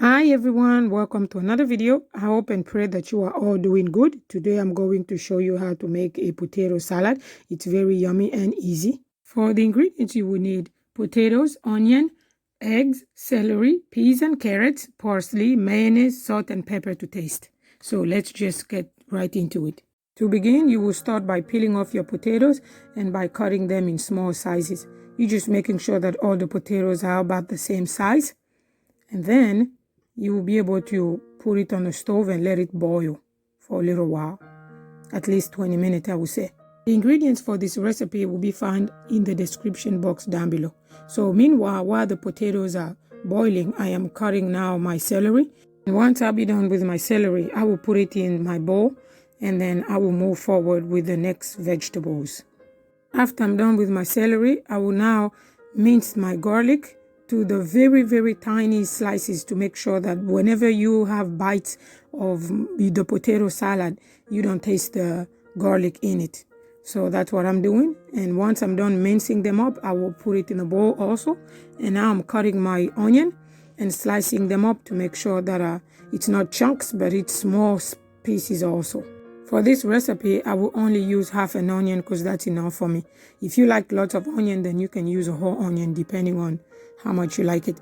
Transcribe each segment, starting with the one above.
Hi everyone, welcome to another video. I hope and pray that you are all doing good. Today I'm going to show you how to make a potato salad. It's very yummy and easy. For the ingredients you will need potatoes, onion, eggs, celery, peas and carrots, parsley, mayonnaise, salt and pepper to taste. So let's just get right into it. To begin, you will start by peeling off your potatoes and by cutting them in small sizes. You're just making sure that all the potatoes are about the same size. And then you will be able to put it on the stove and let it boil for a little while, at least 20 minutes I would say. The ingredients for this recipe will be found in the description box down below. So meanwhile, while the potatoes are boiling, I am cutting now my celery. And once I'll be done with my celery, I will put it in my bowl and then I will move forward with the next vegetables. After I'm done with my celery, I will now mince my garlic to the very tiny slices to make sure that whenever you have bites of the potato salad, you don't taste the garlic in it. So that's what I'm doing. And once I'm done mincing them up, I will put it in a bowl also. And now I'm cutting my onion and slicing them up to make sure that it's not chunks, but it's small pieces also. For this recipe, I will only use half an onion because that's enough for me. If you like lots of onion, then you can use a whole onion depending on how much you like it.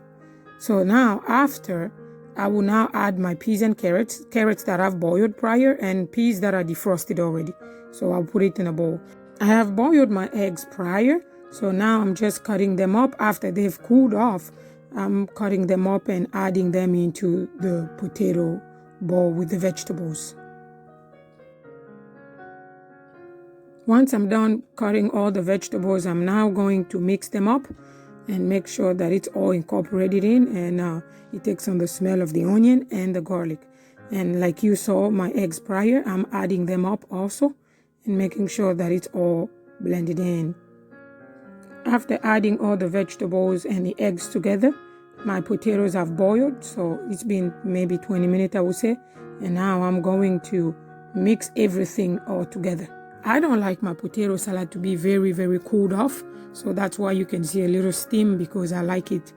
So now after, I will now add my peas and carrots that I've boiled prior and peas that are defrosted already. So I'll put it in a bowl. I have boiled my eggs prior, so now I'm just cutting them up. After they've cooled off, I'm cutting them up and adding them into the potato bowl with the vegetables. Once I'm done cutting all the vegetables, I'm now going to mix them up and make sure that it's all incorporated in, and it takes on the smell of the onion and the garlic. And like you saw my eggs prior, I'm adding them up also and making sure that it's all blended in. After adding all the vegetables and the eggs together, my potatoes have boiled, so it's been maybe 20 minutes I would say, and now I'm going to mix everything all together. I don't like my potato salad to be very cooled off, so that's why you can see a little steam, because I like it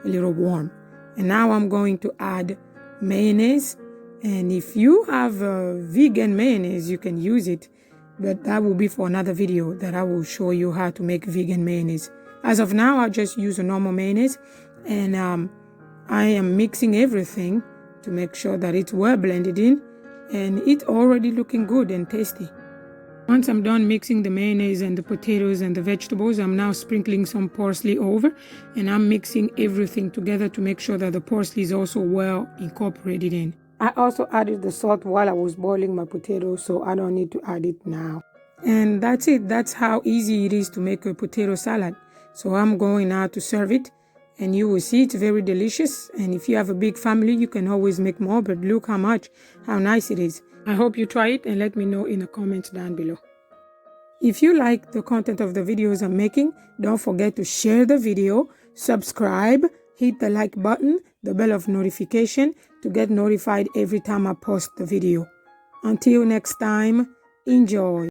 a little warm. And now I'm going to add mayonnaise, and if you have vegan mayonnaise, you can use it, but that will be for another video that I will show you how to make vegan mayonnaise. As of now, I just use a normal mayonnaise, and I am mixing everything to make sure that it's well blended in, and it's already looking good and tasty. Once I'm done mixing the mayonnaise and the potatoes and the vegetables, I'm now sprinkling some parsley over, and I'm mixing everything together to make sure that the parsley is also well incorporated in. I also added the salt while I was boiling my potatoes, so I don't need to add it now. And that's it. That's how easy it is to make a potato salad. So I'm going now to serve it, and you will see it's very delicious. And if you have a big family, you can always make more, but look how nice it is. I hope you try it and let me know in the comments down below. If you like the content of the videos I'm making, don't forget to share the video, subscribe, hit the like button, the bell of notification to get notified every time I post the video. Until next time, enjoy.